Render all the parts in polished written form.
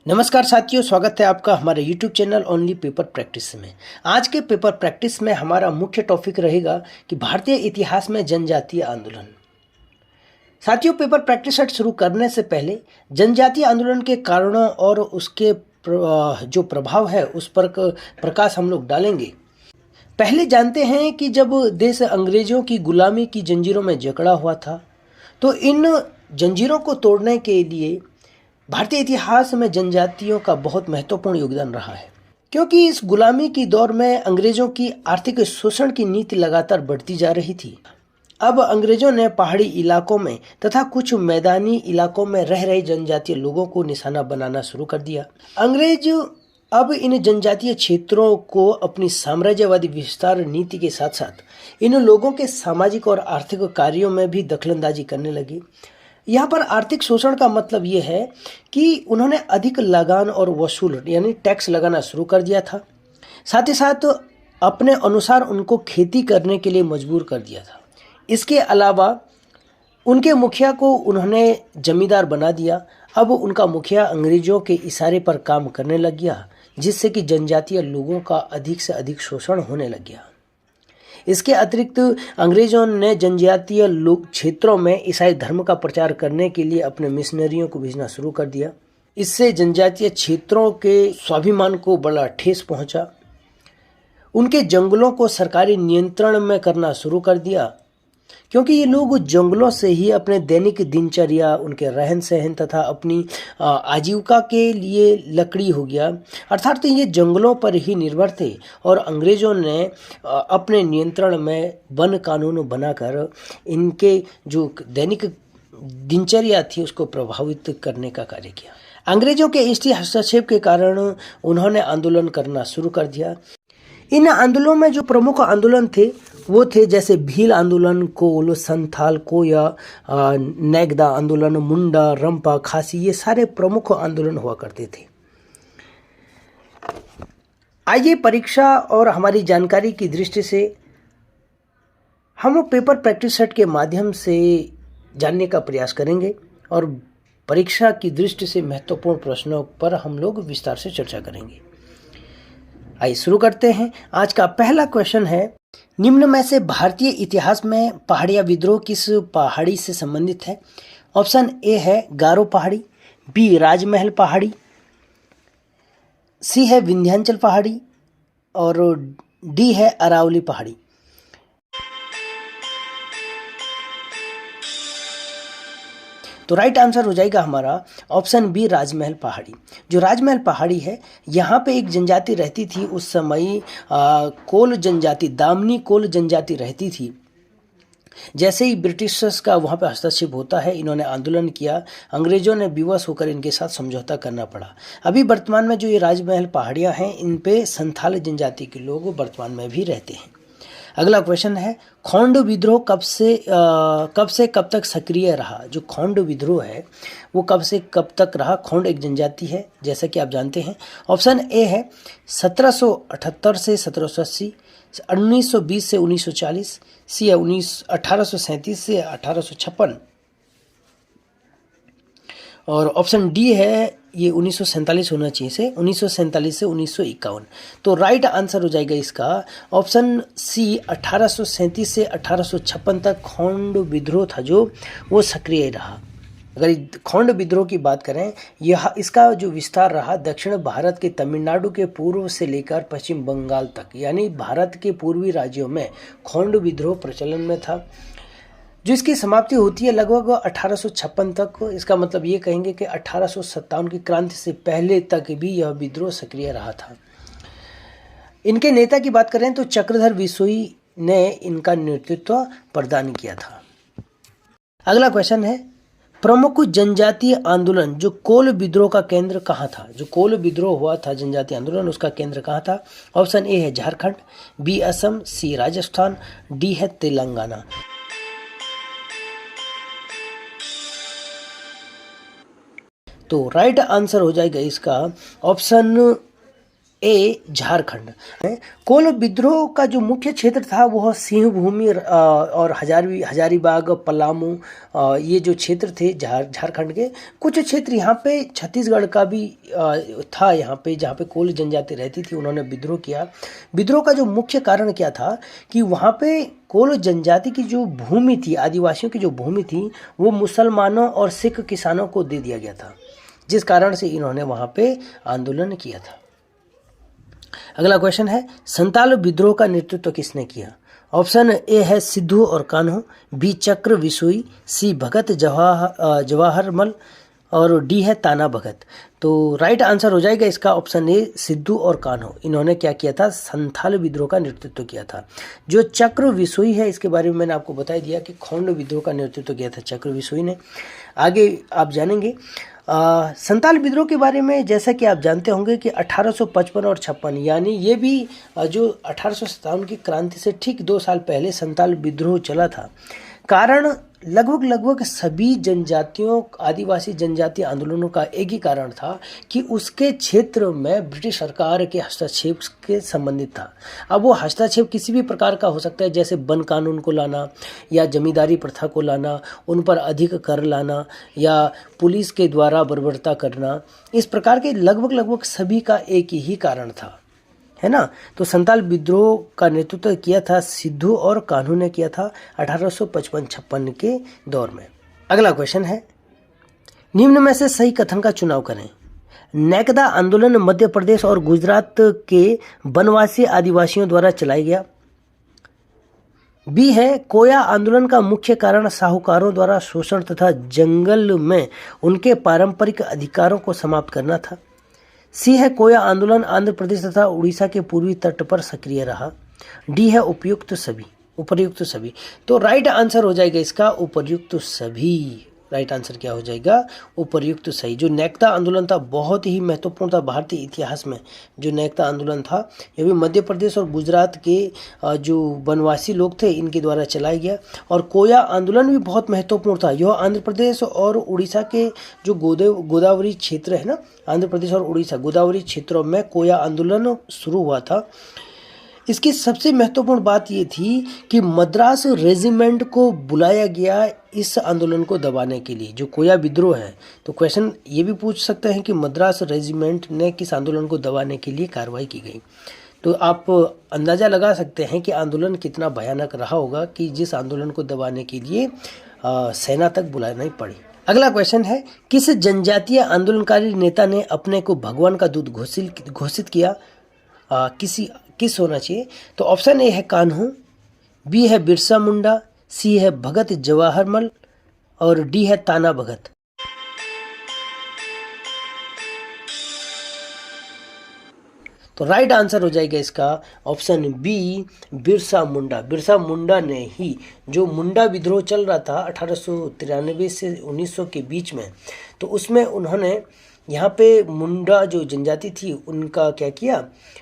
नमस्कार साथियों, स्वागत है आपका हमारे YouTube channel only paper practice में। आज के पेपर प्रैक्टिस में हमारा मुख्य टॉपिक रहेगा कि भारतीय इतिहास में जनजातीय आंदोलन। साथियों, पेपर प्रैक्टिस सेट शुरू करने से पहले जनजातीय आंदोलन के कारणों और उसके जो प्रभाव है उस पर प्रकाश हम लोग डालेंगे। पहले जानते हैं कि जब देश अंग्रेजों की गुलामी की जंजीरों में जकड़ा हुआ था, तो इन जंजीरों को तोड़ने के लिए भारतीय इतिहास में जनजातियों का बहुत महत्वपूर्ण योगदान रहा है, क्योंकि इस गुलामी की दौर में अंग्रेजों की आर्थिक शोषण की नीति लगातार बढ़ती जा रही थी। अब अंग्रेजों ने पहाड़ी इलाकों में तथा कुछ मैदानी इलाकों में रह रहे जनजातीय लोगों को निशाना बनाना शुरू कर दिया। अंग्रेज अब इन जनजातीय क्षेत्रों को अपनी साम्राज्यवादी विस्तार नीति के साथ साथ इन लोगों के सामाजिक और आर्थिक कार्यों में भी दखलंदाजी करने लगी। यहाँ पर आर्थिक शोषण का मतलब ये है कि उन्होंने अधिक लगान और वसूल यानी टैक्स लगाना शुरू कर दिया था। साथ ही साथ अपने अनुसार उनको खेती करने के लिए मजबूर कर दिया था। इसके अलावा उनके मुखिया को उन्होंने जमींदार बना दिया। अब उनका मुखिया अंग्रेजों के इशारे पर काम करने लग गया, जिससे कि जनजातीय लोगों का अधिक से अधिक शोषण होने लग गया। इसके अतिरिक्त अंग्रेजों ने जनजातीय लोग क्षेत्रों में ईसाई धर्म का प्रचार करने के लिए अपने मिशनरियों को भेजना शुरू कर दिया। इससे जनजातीय क्षेत्रों के स्वाभिमान को बड़ा ठेस पहुंचा। उनके जंगलों को सरकारी नियंत्रण में करना शुरू कर दिया, क्योंकि ये लोग जंगलों से ही अपने दैनिक दिनचर्या, उनके रहन सहन तथा अपनी आजीविका के लिए लकड़ी हो गया, अर्थात ये जंगलों पर ही निर्भर थे। और अंग्रेजों ने अपने नियंत्रण में वन कानून बनाकर इनके जो दैनिक दिनचर्या थी उसको प्रभावित करने का कार्य किया। अंग्रेजों के इस हस्तक्षेप के कारण उन्होंने आंदोलन करना शुरू कर दिया। इन आंदोलनों में जो प्रमुख आंदोलन थे वो थे जैसे भील आंदोलन, कोल, संथाल, कोया, नैगदा आंदोलन, मुंडा, रंपा, खासी, ये सारे प्रमुख आंदोलन हुआ करते थे। आइए परीक्षा और हमारी जानकारी की दृष्टि से हम पेपर प्रैक्टिस सेट के माध्यम से जानने का प्रयास करेंगे और परीक्षा की दृष्टि से महत्वपूर्ण प्रश्नों पर हम लोग विस्तार से चर्चा करेंगे। आइए शुरू करते हैं। आज का पहला क्वेश्चन है, निम्न में से भारतीय इतिहास में पहाड़िया विद्रोह किस पहाड़ी से संबंधित है? ऑप्शन ए है गारो पहाड़ी, बी राजमहल पहाड़ी, सी है विंध्याचल पहाड़ी और डी है अरावली पहाड़ी। तो राइट आंसर हो जाएगा हमारा ऑप्शन बी राजमहल पहाड़ी। जो राजमहल पहाड़ी है, यहाँ पे एक जनजाति रहती थी उस समय, कोल जनजाति, दामनी कोल जनजाति रहती थी। जैसे ही ब्रिटिशर्स का वहाँ पे हस्तक्षेप होता है, इन्होंने आंदोलन किया, अंग्रेजों ने विवश होकर इनके साथ समझौता करना पड़ा। अभी वर्तमान में जो ये राजमहल पहाड़ियाँ हैं, इन पे संथाल जनजाति के लोग वर्तमान में भी रहते हैं। अगला क्वेश्चन है, खोंड विद्रोह कब से कब तक सक्रिय रहा? जो खोंड विद्रोह है वो कब से कब तक रहा? खोंड एक जनजाति है, जैसा कि आप जानते हैं। ऑप्शन ए है 1778 से 1780, 1920 से 1940, सी है 1837 से 1856 और ऑप्शन डी है ये 1947 होना चाहिए से 1947 से 1951। तो राइट आंसर हो जाएगा इसका ऑप्शन सी, 1837 से 1856 तक खोंड विद्रोह था जो वो सक्रिय रहा। अगर खोंड विद्रोह की बात करें, यह इसका जो विस्तार रहा दक्षिण भारत के तमिलनाडु के पूर्व से लेकर पश्चिम बंगाल तक, यानी भारत के पूर्वी राज्यों में खोंड विद्रोह प्रचलन में था। जो इसकी समाप्ति होती है लगभग 1856 तक। इसका मतलब ये कहेंगे कि 1857 की क्रांति से पहले तक भी यह विद्रोह सक्रिय रहा था। इनके नेता की बात करें तो चक्रधर विसोई ने इनका नेतृत्व प्रदान किया था। अगला क्वेश्चन है, प्रमुख जनजातीय आंदोलन जो कोल विद्रोह का केंद्र कहाँ था? जो कोल विद्रोह हुआ था जनजातीय आंदोलन, उसका केंद्र कहाँ था? ऑप्शन ए है झारखंड, बी असम, सी राजस्थान, डी है तेलंगाना। तो राइट आंसर हो जाएगा इसका ऑप्शन ए झारखंड है। कोल विद्रोह का जो मुख्य क्षेत्र था वह सिंहभूमि और हजारीबाग, पलामू, ये जो क्षेत्र थे झारखंड के। कुछ क्षेत्र यहाँ पे छत्तीसगढ़ का भी था, यहाँ पे जहाँ पे कोल जनजाति रहती थी, उन्होंने विद्रोह किया। विद्रोह का जो मुख्य कारण क्या था कि वहाँ पे कोल जनजाति की जो भूमि थी, आदिवासियों की जो भूमि थी, वो मुसलमानों और सिख किसानों को दे दिया गया था, जिस कारण से इन्होंने वहाँ पे आंदोलन किया था। अगला क्वेश्चन है, संताल विद्रोह का नेतृत्व किसने किया? ऑप्शन ए है सिद्धू और कान्हू, बी चक्र विसोई, सी भगत जवाहरमल और डी है ताना भगत। तो राइट आंसर हो जाएगा इसका ऑप्शन ए सिद्धू और कान्हू। इन्होंने क्या किया था? संथाल विद्रोह का नेतृत्व किया था। जो चक्र विसोई है, इसके बारे में मैंने आपको बता दिया कि खोंड विद्रोह का नेतृत्व किया था चक्र विसोई ने। आगे आप जानेंगे संताल विद्रोह के बारे में। जैसा कि आप जानते होंगे कि 1855 और 56, यानी ये भी जो 1857 की क्रांति से ठीक 2 साल पहले संताल विद्रोह चला था। कारण लगभग सभी जनजातियों, आदिवासी जनजातीय आंदोलनों का एक ही कारण था कि उसके क्षेत्र में ब्रिटिश सरकार के हस्तक्षेप के संबंधित था। अब वो हस्तक्षेप किसी भी प्रकार का हो सकता है, जैसे वन कानून को लाना या जमींदारी प्रथा को लाना, उन पर अधिक कर लाना या पुलिस के द्वारा बर्बरता करना। इस प्रकार के लगभग सभी का एक ही कारण था, है ना। तो संताल विद्रोह का नेतृत्व किया था सिद्धू और कान्हू ने किया था 1855-56 के दौर में। अगला क्वेश्चन है, निम्न में से सही कथन का चुनाव करें। नेकदा आंदोलन मध्य प्रदेश और गुजरात के वनवासी आदिवासियों द्वारा चलाया गया। बी है कोया आंदोलन का मुख्य कारण साहूकारों द्वारा शोषण तथा जंगल में उनके पारंपरिक अधिकारों को समाप्त करना था। सी है कोया आंदोलन आंध्र प्रदेश तथा उड़ीसा के पूर्वी तट पर सक्रिय रहा। डी है उपर्युक्त सभी। तो राइट आंसर हो जाएगा इसका उपर्युक्त सभी। राइट आंसर क्या हो जाएगा? उपर्युक्त सही। जो नेकता आंदोलन था बहुत ही महत्वपूर्ण था भारतीय इतिहास में। जो नेकता आंदोलन था ये भी मध्य प्रदेश और गुजरात के जो वनवासी लोग थे इनके द्वारा चलाया गया। और कोया आंदोलन भी बहुत महत्वपूर्ण था। यह आंध्र प्रदेश और उड़ीसा के जो गोदावरी क्षेत्र है ना, आंध्र प्रदेश और उड़ीसा गोदावरी क्षेत्रों में कोया आंदोलन शुरू हुआ था। इसकी सबसे महत्वपूर्ण बात ये थी कि मद्रास रेजिमेंट को बुलाया गया इस आंदोलन को दबाने के लिए, जो कोया विद्रोह है। तो क्वेश्चन ये भी पूछ सकते हैं कि मद्रास रेजिमेंट ने किस आंदोलन को दबाने के लिए कार्रवाई की गई। तो आप अंदाज़ा लगा सकते हैं कि आंदोलन कितना भयानक रहा होगा कि जिस आंदोलन को दबाने के लिए सेना तक बुलाना ही पड़ी। अगला क्वेश्चन है, किस जनजातीय आंदोलनकारी नेता ने अपने को भगवान का दूत घोषित किया? किस होना चाहिए? तो ऑप्शन ए है कान्हू, बी है बिरसा मुंडा, सी है भगत जवाहरमल और डी है ताना भगत। तो राइट आंसर हो जाएगा इसका ऑप्शन बी बिरसा मुंडा। बिरसा मुंडा ने ही, जो मुंडा विद्रोह चल रहा था 1893 से 1900 के बीच में, तो उसमें उन्होंने यहाँ पे मुंडा जो जनजाति थी उनका क्या किया?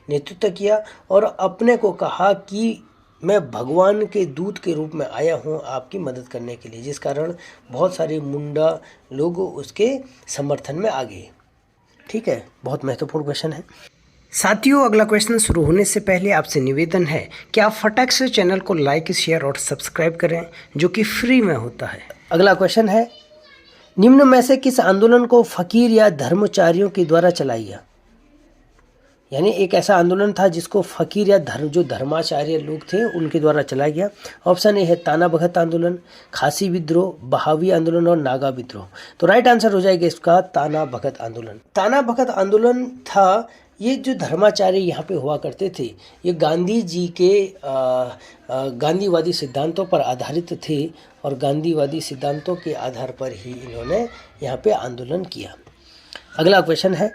नेतृत्व किया और अपने को कहा कि मैं भगवान के दूत के रूप में आया हूँ आपकी मदद करने के लिए, जिस कारण बहुत सारे मुंडा लोग उसके समर्थन में आ गए। ठीक है, बहुत महत्वपूर्ण क्वेश्चन है साथियों। अगला क्वेश्चन शुरू होने से पहले आपसे निवेदन है कि आप फटाक से चैनल को लाइक, शेयर और सब्सक्राइब करें, जो कि फ्री में होता है। अगला क्वेश्चन है, निम्न में से किस आंदोलन को फकीर या धर्मचारियों के द्वारा चलाया गया? यानी एक ऐसा आंदोलन था जिसको फकीर या जो धर्माचार्य लोग थे उनके द्वारा चलाया गया। ऑप्शन ए है ताना भगत आंदोलन, खासी विद्रोह, बहावी आंदोलन और नागा विद्रोह। तो राइट आंसर हो जाएगा इसका ताना भगत आंदोलन। ताना भगत आंदोलन था, ये जो धर्माचार्य यहाँ पे हुआ करते थे ये गांधी जी के गांधीवादी सिद्धांतों पर आधारित थे और गांधीवादी सिद्धांतों के आधार पर ही इन्होंने यहाँ पे आंदोलन किया। अगला क्वेश्चन है,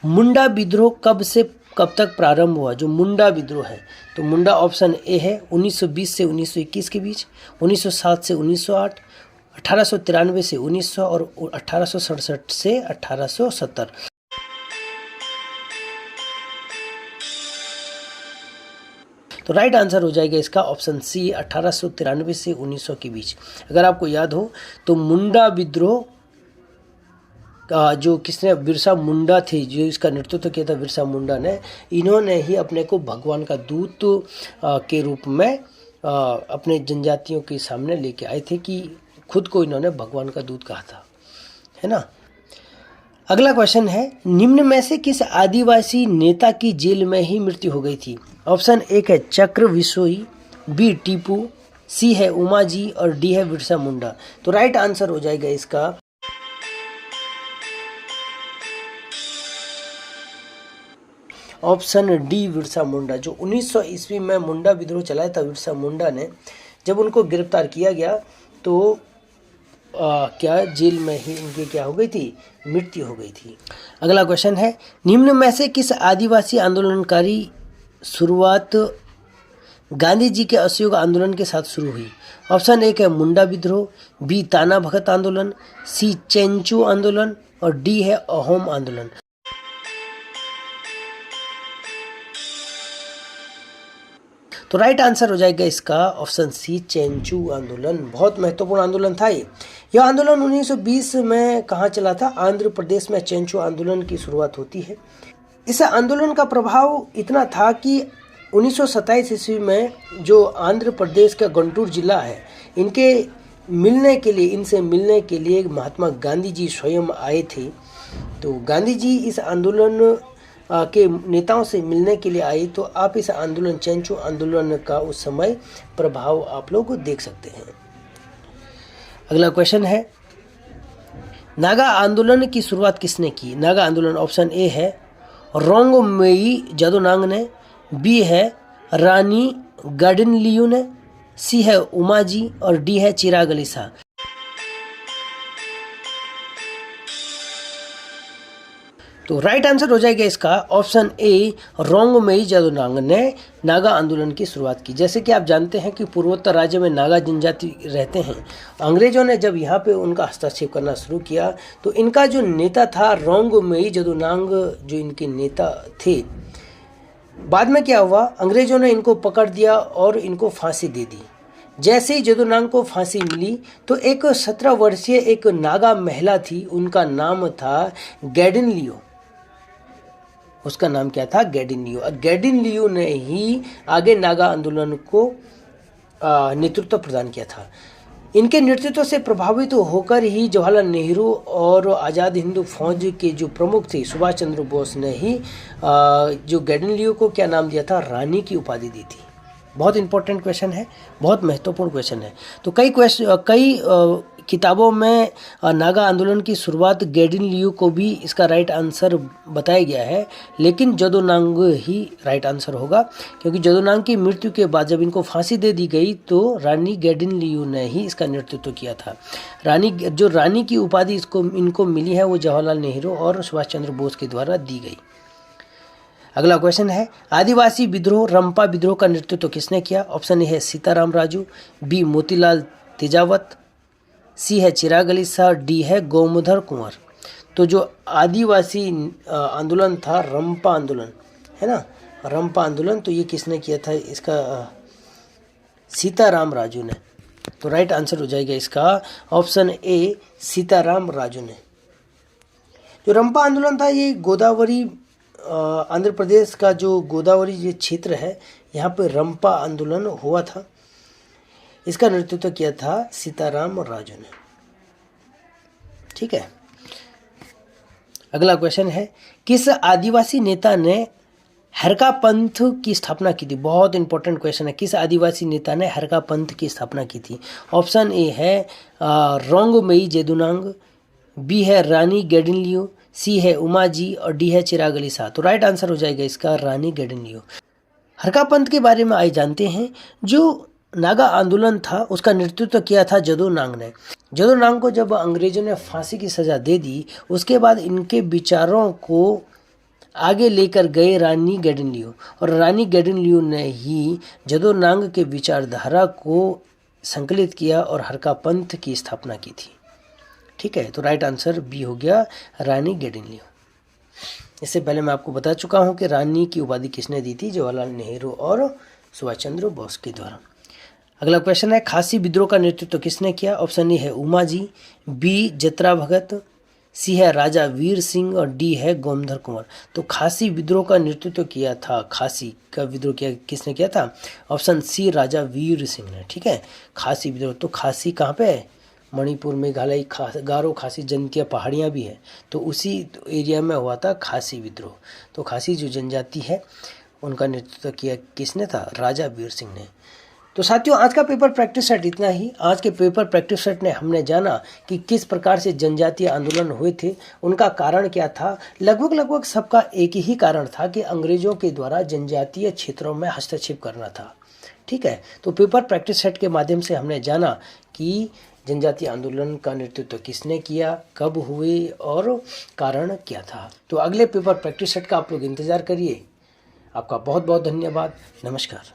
मुंडा विद्रोह कब से कब तक प्रारंभ हुआ? जो मुंडा विद्रोह है, तो मुंडा ऑप्शन ए है 1920 से 1921 के बीच, 1907 से 1908, 1893 से 1900 और 1867 से 1870। तो राइट आंसर हो जाएगा इसका ऑप्शन सी 1893 से 1900 के बीच। अगर आपको याद हो तो मुंडा विद्रोह जो किसने, बिरसा मुंडा थे, जो इसका नेतृत्व किया था बिरसा मुंडा ने, इन्होंने ही अपने को भगवान का दूत के रूप में अपने जनजातियों के सामने लेके आए थे, कि खुद को इन्होंने भगवान का दूत कहा था, है ना। अगला क्वेश्चन है, निम्न में से किस आदिवासी नेता की जेल में ही मृत्यु हो गई थी? ऑप्शन एक है चक्र विसोई, बी टीपू, सी है उमाजी और डी है बिरसा मुंडा। तो राइट आंसर हो जाएगा इसका ऑप्शन डी बिरसा मुंडा। जो 1900 ईस्वी में मुंडा विद्रोह चलाया था बिरसा मुंडा ने, जब उनको गिरफ्तार किया गया तो क्या जेल में ही इनकी क्या हो गई थी, मृत्यु हो गई थी। अगला क्वेश्चन है, निम्न में से किस आदिवासी आंदोलनकारी शुरुआत गांधी जी के असहयोग आंदोलन के साथ शुरू हुई? ऑप्शन एक है मुंडा विद्रोह, बी ताना भगत आंदोलन, सी चेंचू आंदोलन और डी है अहोम आंदोलन। तो राइट आंसर हो जाएगा इसका ऑप्शन सी चेंचू आंदोलन। बहुत महत्वपूर्ण आंदोलन था ये। यह आंदोलन 1920 में कहाँ चला था? आंध्र प्रदेश में चेंचू आंदोलन की शुरुआत होती है। इस आंदोलन का प्रभाव इतना था कि 1927 ईस्वी में जो आंध्र प्रदेश का गुंटूर जिला है, इनसे मिलने के लिए महात्मा गांधी जी स्वयं आए थे। तो गांधी जी इस आंदोलन के नेताओं से मिलने के लिए आई। तो आप इस आंदोलन, चेंचू आंदोलन का उस समय प्रभाव आप लोग देख सकते हैं। अगला क्वेश्चन है, नागा आंदोलन की शुरुआत किसने की? नागा आंदोलन ऑप्शन ए है रोंगमेई जादोनांग ने, बी है रानी गार्डिनलियू ने, सी है उमाजी और डी है चिराग अली शाह। तो राइट आंसर हो जाएगा इसका ऑप्शन ए रोंगमेई जादोनांग ने नागा आंदोलन की शुरुआत की। जैसे कि आप जानते हैं कि पूर्वोत्तर राज्य में नागा जनजाति रहते हैं। अंग्रेजों ने जब यहाँ पे उनका हस्तक्षेप करना शुरू किया तो इनका जो नेता था रोंगमेई जादोनांग, जो इनके नेता थे, बाद में क्या हुआ, अंग्रेजों ने इनको पकड़ दिया और इनको फांसी दे दी। जैसे ही जादोनांग को फांसी मिली तो एक 17 वर्षीय एक नागा महिला थी, उनका नाम था गैडिनलियो। उसका नाम क्या था? गैडिनलियो। गैडिनलियो ने ही आगे नागा आंदोलन को नेतृत्व प्रदान किया था। इनके नेतृत्व से प्रभावित होकर ही जवाहरलाल नेहरू और आज़ाद हिंद फौज के जो प्रमुख थे सुभाष चंद्र बोस ने ही जो गैडिनलियो को क्या नाम दिया था? रानी की उपाधि दी थी। बहुत इंपॉर्टेंट क्वेश्चन है, बहुत महत्वपूर्ण क्वेश्चन है। तो कई किताबों में नागा आंदोलन की शुरुआत गैडिनलियो को भी इसका राइट आंसर बताया गया है, लेकिन जादोनांग ही राइट आंसर होगा, क्योंकि जादोनांग की मृत्यु के बाद जब इनको फांसी दे दी गई तो रानी गैडिनलियो ने ही इसका नेतृत्व किया था। रानी की उपाधि इनको मिली है वो जवाहरलाल नेहरू और सुभाष चंद्र बोस के द्वारा दी गई। अगला क्वेश्चन है, आदिवासी विद्रोह रंपा विद्रोह का नेतृत्व किसने किया? ऑप्शन ए है सीताराम राजू, बी मोतीलाल तेजावत, सी है चिराग अली शाह, डी है गोमधर कुंवर। तो जो आदिवासी आंदोलन था रंपा आंदोलन, है ना, रंपा आंदोलन, तो ये किसने किया था? इसका सीताराम राजू ने। तो राइट आंसर हो जाएगा इसका ऑप्शन ए सीताराम राजू ने। जो रंपा आंदोलन था ये गोदावरी, आंध्र प्रदेश का जो गोदावरी ये क्षेत्र है, यहाँ पे रंपा आंदोलन हुआ था। इसका नेतृत्व किया था सीताराम राजू ने। ठीक है। अगला क्वेश्चन है, किस आदिवासी नेता ने हरका पंथ की स्थापना की थी? बहुत इंपॉर्टेंट क्वेश्चन है। किस आदिवासी नेता ने हरका पंथ की स्थापना की थी? ऑप्शन ए है रोंगमेई जादोनांग, बी है रानी गैडिनलियो, सी है उमाजी और डी है चिराग अली शाह। तो राइट आंसर हो जाएगा इसका रानी गैडिनलियो। हरका पंथ के बारे में आइए जानते हैं। जो नागा आंदोलन था उसका नेतृत्व किया था जादोनांग ने। जादोनांग को जब अंग्रेजों ने फांसी की सज़ा दे दी, उसके बाद इनके विचारों को आगे लेकर गए रानी गैडिनलियो, और रानी गैडिनलियो ने ही जादोनांग के विचारधारा को संकलित किया और हरका पंथ की स्थापना की थी। ठीक है, तो राइट आंसर बी हो गया रानी गैडिनलियो। इससे पहले मैं आपको बता चुका हूँ कि रानी की उपाधि किसने दी थी? जवाहरलाल नेहरू और सुभाष चंद्र बोस के द्वारा। अगला क्वेश्चन है, खासी विद्रोह का नेतृत्व किसने किया? ऑप्शन ए है उमाजी, बी जतरा भगत, सी है राजा वीर सिंह और डी है गोमधर कुंवर। तो खासी विद्रोह का नेतृत्व किया था, खासी का विद्रोह किया किसने किया था? ऑप्शन सी राजा वीर सिंह ने। ठीक है, खासी विद्रोह। तो खासी कहाँ पे है? मणिपुर, मेघालय, गारो खासी जनजातीय पहाड़ियाँ भी है, तो उसी एरिया में हुआ था खासी विद्रोह। तो खासी जो जनजाति है उनका नेतृत्व किया किसने था? राजा वीर सिंह ने। तो साथियों, आज का पेपर प्रैक्टिस सेट इतना ही। आज के पेपर प्रैक्टिस सेट ने हमने जाना कि किस प्रकार से जनजातीय आंदोलन हुए थे, उनका कारण क्या था। लगभग सबका एक ही कारण था कि अंग्रेजों के द्वारा जनजातीय क्षेत्रों में हस्तक्षेप करना था। ठीक है, तो पेपर प्रैक्टिस सेट के माध्यम से हमने जाना कि जनजातीय आंदोलन का नेतृत्व किसने किया, कब हुए और कारण क्या था। तो अगले पेपर प्रैक्टिस सेट का आप लोग इंतज़ार करिए। आपका बहुत बहुत धन्यवाद। नमस्कार।